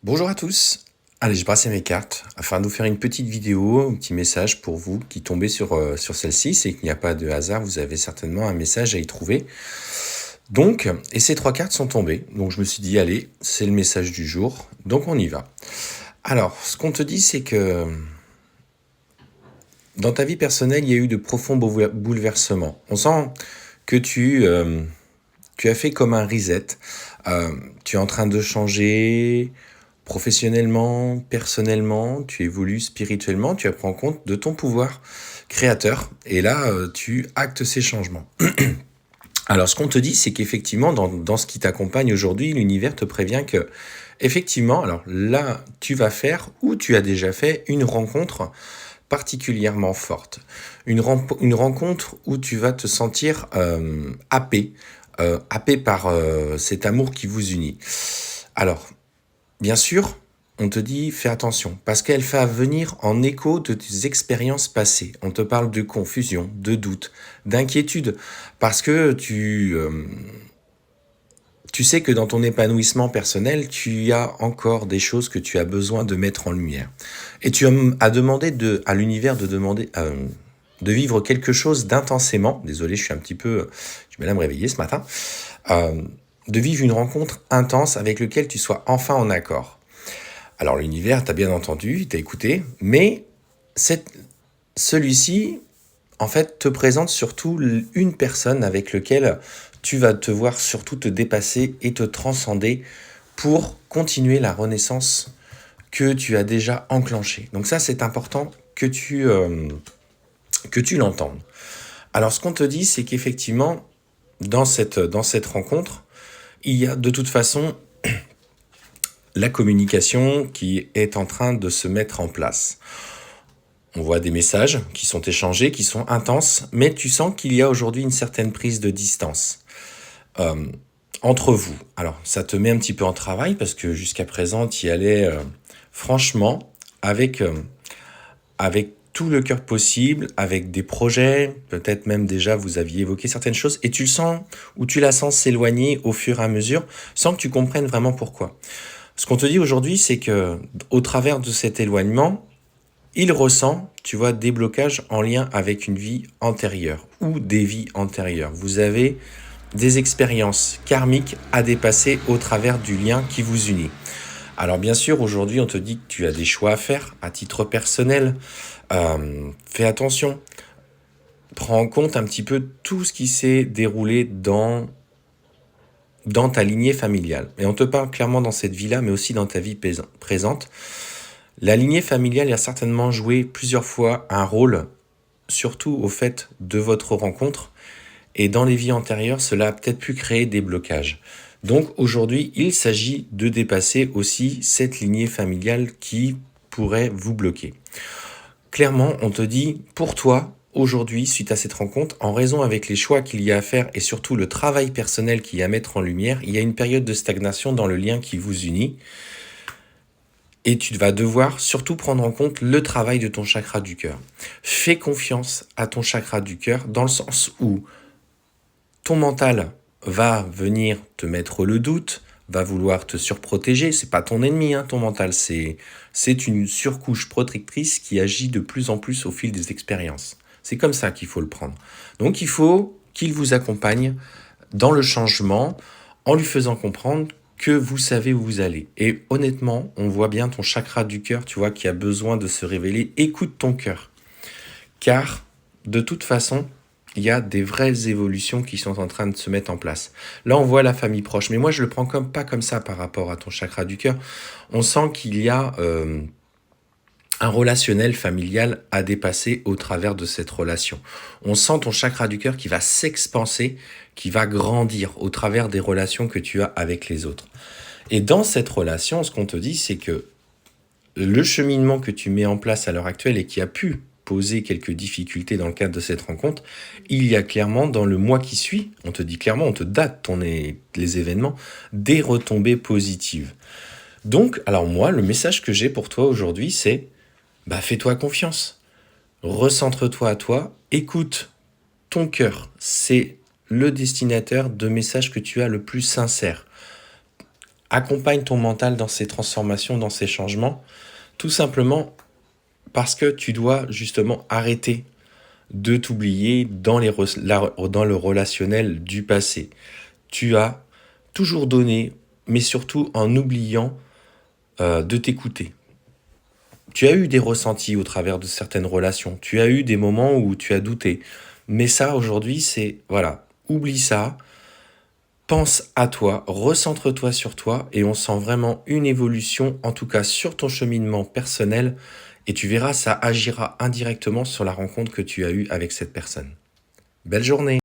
Bonjour à tous. Allez, je brassais mes cartes afin de vous faire une petite vidéo, un petit message pour vous qui tombez sur celle-ci. C'est qu'il n'y a pas de hasard, vous avez certainement un message à y trouver. Donc, et ces trois cartes sont tombées. Donc, je me suis dit, allez, c'est le message du jour. Donc, on y va. Alors, ce qu'on te dit, c'est que dans ta vie personnelle, il y a eu de profonds bouleversements. On sent que tu as fait comme un reset. Tu es en train de changer professionnellement, personnellement, tu évolues spirituellement, tu apprends compte de ton pouvoir créateur. Et là, tu actes ces changements. Alors, ce qu'on te dit, c'est qu'effectivement, dans ce qui t'accompagne aujourd'hui, l'univers te prévient que, effectivement, alors là, tu vas faire ou tu as déjà fait une rencontre particulièrement forte. Une rencontre où tu vas te sentir happé par cet amour qui vous unit. Alors, bien sûr, on te dit fais attention parce qu'elle fait venir en écho de tes expériences passées. On te parle de confusion, de doute, d'inquiétude parce que tu sais que dans ton épanouissement personnel, tu as encore des choses que tu as besoin de mettre en lumière. Et tu as demandé à l'univers de vivre quelque chose d'intensément. Désolé, je vais là me réveiller ce matin. Euh, de vivre une rencontre intense avec laquelle tu sois enfin en accord. Alors l'univers t'a bien entendu, il t'a écouté, mais celui-ci, en fait, te présente surtout une personne avec laquelle tu vas devoir surtout te dépasser et te transcender pour continuer la renaissance que tu as déjà enclenchée. Donc ça, c'est important que tu l'entendes. Alors ce qu'on te dit, c'est qu'effectivement, dans cette rencontre, il y a de toute façon la communication qui est en train de se mettre en place. On voit des messages qui sont échangés, qui sont intenses, mais tu sens qu'il y a aujourd'hui une certaine prise de distance euh, entre vous. Alors, ça te met un petit peu en travail parce que jusqu'à présent, tu y allais franchement avec tout le cœur possible, avec des projets, peut-être même déjà vous aviez évoqué certaines choses, et tu le sens ou tu la sens s'éloigner au fur et à mesure sans que tu comprennes vraiment pourquoi. Ce qu'on te dit aujourd'hui, c'est que au travers de cet éloignement, il ressent, tu vois, des blocages en lien avec une vie antérieure ou des vies antérieures. Vous avez des expériences karmiques à dépasser au travers du lien qui vous unit. Alors bien sûr, aujourd'hui, on te dit que tu as des choix à faire à titre personnel. Fais attention. Prends en compte un petit peu tout ce qui s'est déroulé dans ta lignée familiale. Et on te parle clairement dans cette vie-là, mais aussi dans ta vie présente. La lignée familiale a certainement joué plusieurs fois un rôle, surtout au fait de votre rencontre. Et dans les vies antérieures, cela a peut-être pu créer des blocages. Donc aujourd'hui, il s'agit de dépasser aussi cette lignée familiale qui pourrait vous bloquer. Clairement, on te dit, pour toi, aujourd'hui, suite à cette rencontre, en raison avec les choix qu'il y a à faire et surtout le travail personnel qu'il y a à mettre en lumière, il y a une période de stagnation dans le lien qui vous unit. Et tu vas devoir surtout prendre en compte le travail de ton chakra du cœur. Fais confiance à ton chakra du cœur dans le sens où ton mental va venir te mettre le doute, va vouloir te surprotéger. C'est pas ton ennemi, hein, ton mental. C'est une surcouche protectrice qui agit de plus en plus au fil des expériences. C'est comme ça qu'il faut le prendre. Donc il faut qu'il vous accompagne dans le changement en lui faisant comprendre que vous savez où vous allez. Et honnêtement, on voit bien ton chakra du cœur, tu vois, qui a besoin de se révéler. Écoute ton cœur. Car, de toute façon, il y a des vraies évolutions qui sont en train de se mettre en place. Là, on voit la famille proche. Mais moi, je le prends pas comme ça par rapport à ton chakra du cœur. On sent qu'il y a un relationnel familial à dépasser au travers de cette relation. On sent ton chakra du cœur qui va s'expanser, qui va grandir au travers des relations que tu as avec les autres. Et dans cette relation, ce qu'on te dit, c'est que le cheminement que tu mets en place à l'heure actuelle et qui a pu poser quelques difficultés dans le cadre de cette rencontre, il y a clairement dans le mois qui suit, on te dit clairement, on te date les événements, des retombées positives. Donc, alors moi, le message que j'ai pour toi aujourd'hui, c'est fais-toi confiance. Recentre-toi à toi, écoute ton cœur. C'est le destinataire de messages que tu as le plus sincère. Accompagne ton mental dans ces transformations, dans ces changements, tout simplement parce que tu dois justement arrêter de t'oublier dans le relationnel du passé. Tu as toujours donné, mais surtout en oubliant de t'écouter. Tu as eu des ressentis au travers de certaines relations. Tu as eu des moments où tu as douté. Mais ça, aujourd'hui, c'est, voilà, oublie ça. Pense à toi, recentre-toi sur toi et on sent vraiment une évolution, en tout cas sur ton cheminement personnel. Et tu verras, ça agira indirectement sur la rencontre que tu as eue avec cette personne. Belle journée!